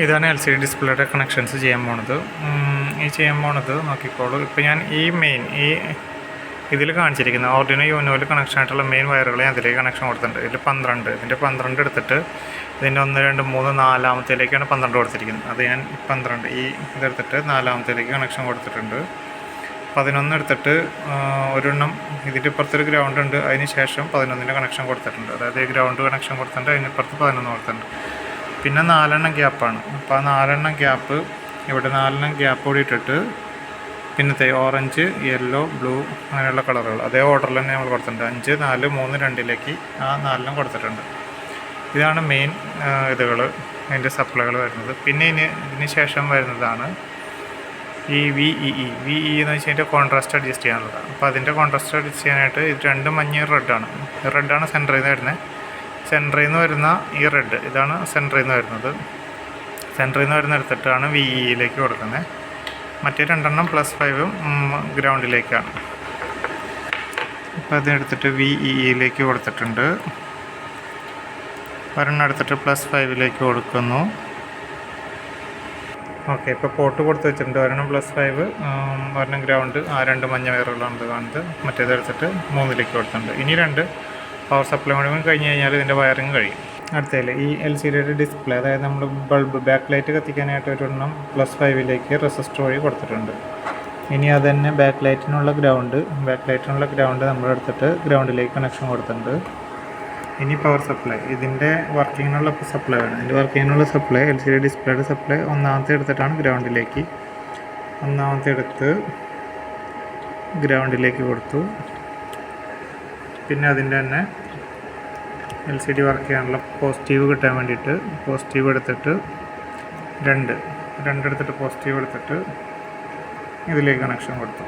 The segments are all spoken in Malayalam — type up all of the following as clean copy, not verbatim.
ഇതാണ് എൽ സി ഡി ഡിസ്പ്ലേയുടെ കണക്ഷൻസ് ചെയ്യാൻ പോണത്. ഈ ചെയ്യാൻ പോണത് നോക്കിക്കോളൂ. ഇപ്പോൾ ഞാൻ ഈ മെയിൻ ഇതിൽ കാണിച്ചിരിക്കുന്ന ഓർഡിനോ യൂനോയിൽ കണക്ഷൻ ആയിട്ടുള്ള മെയിൻ വയറുകൾ ഞാൻ അതിലേക്ക് കണക്ഷൻ കൊടുത്തിട്ടുണ്ട്. ഇതിൽ 12, ഇതിൻ്റെ 12 എടുത്തിട്ട് ഇതിൻ്റെ 1, 2, 3, 4-ാമത്തേലേക്കാണ് 12 കൊടുത്തിരിക്കുന്നത്. അത് ഞാൻ 12 ഇതെടുത്തിട്ട് 4-ാമത്തേലേക്ക് കണക്ഷൻ കൊടുത്തിട്ടുണ്ട്. 11 എടുത്തിട്ട് ഒരെണ്ണം ഇതിൻ്റെ ഇപ്പുറത്തൊരു ഗ്രൗണ്ട് ഉണ്ട്, അതിന് ശേഷം 11ൻ്റെ കണക്ഷൻ കൊടുത്തിട്ടുണ്ട്. അതായത് ഈ ഗ്രൗണ്ട് കണക്ഷൻ കൊടുത്തിട്ടുണ്ട്, അതിനിപ്പുറത്ത് 11 കൊടുത്തിട്ടുണ്ട്. പിന്നെ 4 ഗ്യാപ്പാണ്. അപ്പോൾ ആ 4 ഗ്യാപ്പ് ഇവിടെ 4 ഗ്യാപ്പ് കൂടി ഇട്ടിട്ട് പിന്നത്തെ ഓറഞ്ച്, യെല്ലോ, ബ്ലൂ അങ്ങനെയുള്ള കളറുകൾ അതേ ഓർഡറിൽ തന്നെ നമ്മൾ കൊടുത്തിട്ടുണ്ട്. 5, 4, 3, 2ലേക്ക് ആ 4 കൊടുത്തിട്ടുണ്ട്. ഇതാണ് മെയിൻ ഇതുകൾ, അതിൻ്റെ സപ്ലൈകൾ വരുന്നത്. പിന്നെ ഇതിന് ശേഷം വരുന്നതാണ് ഈ VEE എന്ന് വെച്ച് കഴിഞ്ഞാൽ കോൺട്രാസ്റ്റ് അഡ്ജസ്റ്റ് ചെയ്യാനുള്ളതാണ്. അപ്പോൾ അതിൻ്റെ കോൺട്രാസ്റ്റ് അഡ്ജസ്റ്റ് ചെയ്യാനായിട്ട് ഇത് 2 മഞ്ഞ റെഡാണ് സെൻറ്ററിൽ നിന്ന് വരുന്നത്. സെൻറ്ററിൽ നിന്ന് വരുന്ന ഈ റെഡ് ഇതാണ് സെൻറ്ററിൽ നിന്ന് വരുന്നത്. സെൻറ്ററിൽ നിന്ന് വരുന്ന എടുത്തിട്ടാണ് VEയിലേക്ക് കൊടുക്കുന്നത്. മറ്റേ 2 +5 ഗ്രൗണ്ടിലേക്കാണ്. അപ്പോൾ അതെടുത്തിട്ട് VEയിലേക്ക് കൊടുത്തിട്ടുണ്ട്. ഒരെണ്ണം എടുത്തിട്ട് +5ലേക്ക് കൊടുക്കുന്നു. ഓക്കെ, ഇപ്പോൾ പോർട്ട് കൊടുത്ത് വെച്ചിട്ടുണ്ട്. ഒരെണ്ണം +5, ഒരെണ്ണം ഗ്രൗണ്ട്, ആ 2 മഞ്ഞ വയറുകളാണ് കാണുന്നത്. മറ്റേത് എടുത്തിട്ട് 3ലേക്ക് കൊടുത്തിട്ടുണ്ട്. ഇനി 2 പവർ സപ്ലൈ കൂടി കഴിഞ്ഞ് കഴിഞ്ഞാൽ ഇതിൻ്റെ വയറിങ് കഴിയും. അടുത്തതിൽ ഈ LCDയുടെ ഡിസ്പ്ലേ, അതായത് നമ്മൾ ബൾബ് ബാക്ക് ലൈറ്റ് കത്തിക്കാനായിട്ട് ഒരെണ്ണം +5ലേക്ക് റെസിസ്റ്റർ വഴി കൊടുത്തിട്ടുണ്ട്. ഇനി അത് തന്നെ ബാക്ക് ലൈറ്റിനുള്ള ഗ്രൗണ്ട് നമ്മൾ എടുത്തിട്ട് ഗ്രൗണ്ടിലേക്ക് കണക്ഷൻ കൊടുത്തിട്ടുണ്ട്. ഇനി പവർ സപ്ലൈ, ഇതിൻ്റെ വർക്കിങ്ങിനുള്ള സപ്ലൈ വേണം. ഇതിൻ്റെ വർക്കിങ്ങിനുള്ള സപ്ലൈ LCD ഡിസ്പ്ലേയുടെ സപ്ലൈ 1ാമത്തെ എടുത്തിട്ടാണ് ഗ്രൗണ്ടിലേക്ക്, 1ാമത്തെ എടുത്ത് ഗ്രൗണ്ടിലേക്ക് കൊടുത്തു. പിന്നെ അതിൻ്റെ തന്നെ LCD വർക്ക് ചെയ്യാനുള്ള പോസിറ്റീവ് കിട്ടാൻ വേണ്ടിയിട്ട് പോസിറ്റീവ് എടുത്തിട്ട് 2 എടുത്തിട്ട് പോസിറ്റീവ് എടുത്തിട്ട് ഇതിലേക്ക് കണക്ഷൻ കൊടുത്തു.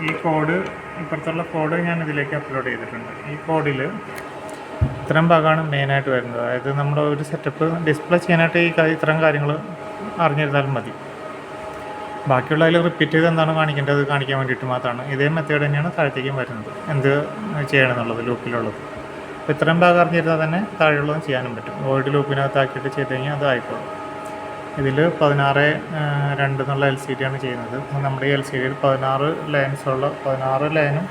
ഈ കോഡ്, ഇപ്പുറത്തുള്ള കോഡ് ഞാൻ ഇതിലേക്ക് അപ്ലോഡ് ചെയ്തിട്ടുണ്ട്. ഈ കോഡിൽ ഇത്തരം ഭാഗമാണ് മെയിനായിട്ട് വരുന്നത്. അതായത് നമ്മുടെ ഒരു സെറ്റപ്പ് ഡിസ്പ്ലേ ചെയ്യാനായിട്ട് ഇത്തരം കാര്യങ്ങൾ അറിഞ്ഞിരുന്നാലും മതി. ബാക്കിയുള്ള അതിൽ റിപ്പീറ്റ് ചെയ്ത് എന്താണ് കാണിക്കേണ്ടത് കാണിക്കാൻ വേണ്ടിയിട്ട് മാത്രമാണ്. ഇതേ മെത്തേഡ് തന്നെയാണ് താഴത്തേക്കും വരുന്നത്, എന്ത് ചെയ്യണമെന്നുള്ളത് ലൂപ്പിലുള്ളത്. അപ്പോൾ ഇത്രയും ഭാഗം അറിഞ്ഞിരുന്നാൽ തന്നെ താഴെയുള്ളതും ചെയ്യാനും പറ്റും. വോയിഡ് ലൂപ്പിനകത്താക്കിയിട്ട് ചെയ്ത് കഴിഞ്ഞാൽ അത് ആയിക്കോളും. ഇതിൽ 16:2 എന്നുള്ള LCD ആണ് ചെയ്യുന്നത്. നമ്മുടെ ഈ LCDയിൽ 16 ലൈൻസുള്ള 16 ലൈനും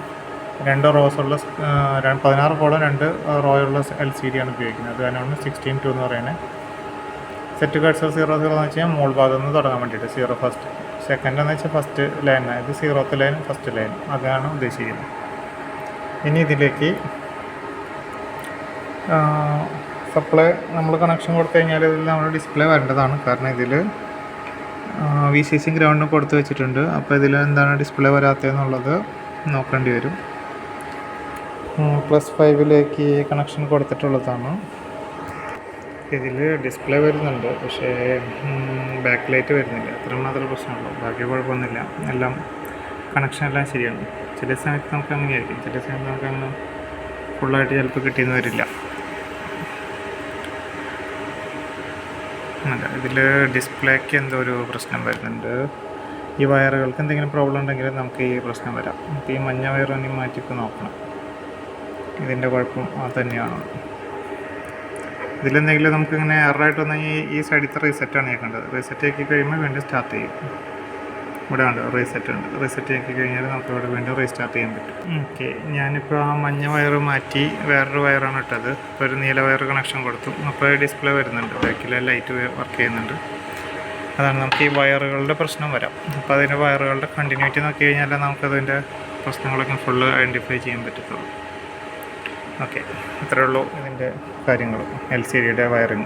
2 റോസുള്ള 16 കോളം 2 റോയുള്ള LCD ആണ് ഉപയോഗിക്കുന്നത്. അത് തന്നെയാണ് 16:2 എന്ന് പറയുന്നത്. സെറ്റ് കഴ്സർ 0, 0 എന്ന് വെച്ചാൽ മോൾ ഭാഗത്ത് നിന്ന് തുടങ്ങാൻ വേണ്ടിയിട്ട് 0 ഫസ്റ്റ്, സെക്കൻഡ് എന്ന് വെച്ചാൽ ഫസ്റ്റ് ലൈനാണ്. ഇത് 0th ലൈൻ, ഫസ്റ്റ് ലൈൻ, അതാണ് ഉദ്ദേശിക്കുന്നത്. ഇനി ഇതിലേക്ക് സപ്ലൈ നമ്മൾ കണക്ഷൻ കൊടുത്തു കഴിഞ്ഞാൽ ഇതിൽ നമ്മൾ ഡിസ്പ്ലേ വരേണ്ടതാണ്. കാരണം ഇതിൽ VCC ഗ്രൗണ്ടിന് കൊടുത്ത് വെച്ചിട്ടുണ്ട്. അപ്പോൾ ഇതിൽ എന്താണ് ഡിസ്പ്ലേ വരാത്തതെന്നുള്ളത് നോക്കേണ്ടി വരും. +5ലേക്ക് കണക്ഷൻ കൊടുത്തിട്ടുള്ളതാണ്. ഇതിൽ ഡിസ്പ്ലേ വരുന്നുണ്ട്, പക്ഷേ ബാക്ക് ലൈറ്റ് വരുന്നില്ല. അത്ര മാത്രമേ പ്രശ്നമുള്ളൂ, ബാക്കി കുഴപ്പമൊന്നുമില്ല. എല്ലാം കണക്ഷൻ എല്ലാം ശരിയാണ്. ചില സമയത്ത് നമുക്ക് അങ്ങനെയായിരിക്കും, ചില സമയത്ത് നമുക്ക് അങ്ങനെ ഫുള്ളായിട്ട് ചിലപ്പോൾ കിട്ടിയെന്ന് വരില്ല. അല്ല, ഇതിൽ ഡിസ്പ്ലേക്ക് എന്തോ ഒരു പ്രശ്നം വരുന്നുണ്ട്. ഈ വയറുകൾക്ക് എന്തെങ്കിലും പ്രോബ്ലം ഉണ്ടെങ്കിൽ നമുക്ക് ഈ പ്രശ്നം വരാം. അപ്പോൾ ഈ മഞ്ഞ വയർ തന്നെ മാറ്റിപ്പോൾ നോക്കണം, ഇതിൻ്റെ കുഴപ്പം അത് തന്നെയാണ്. ഇതിലെന്തെങ്കിലും നമുക്കിങ്ങനെ എററായിട്ട് വന്നാൽ ഈ സൈഡിലത്തെ റീസെറ്റാണ് കേൾക്കേണ്ടത്. റീസെറ്റ് ആക്കി കഴിയുമ്പോൾ വീണ്ടും സ്റ്റാർട്ട് ചെയ്യും. ഇവിടെ ഉണ്ട് റീസെറ്റ് ഉണ്ട്. റീസെറ്റ് ആക്കി കഴിഞ്ഞാൽ നമുക്ക് ഇവിടെ വീണ്ടും റീസ്റ്റാർട്ട് ചെയ്യാൻ പറ്റും. ഓക്കെ, ഞാനിപ്പോൾ ആ മഞ്ഞ വയർ മാറ്റി വേറൊരു വയറാണ് ഇട്ടത്. ഇപ്പോൾ ഒരു നീല വയർ കണക്ഷൻ കൊടുത്തു. അപ്പോൾ ഡിസ്പ്ലേ വരുന്നുണ്ട്, ബാക്കിലെ ലൈറ്റ് വർക്ക് ചെയ്യുന്നുണ്ട്. അതാണ് നമുക്ക് ഈ വയറുകളുടെ പ്രശ്നം വരാം. അപ്പോൾ അതിൻ്റെ വയറുകളുടെ കണ്ടിന്യൂറ്റി നോക്കി കഴിഞ്ഞാൽ നമുക്കതിൻ്റെ പ്രശ്നങ്ങളൊക്കെ ഫുള്ള് ഐഡൻറ്റിഫൈ ചെയ്യാൻ പറ്റത്തുള്ളൂ. ഓക്കെ, ഇത്രയേ ഉള്ളൂ ഇതിൻ്റെ കാര്യങ്ങൾ, LCDയുടെ വയറിങ്.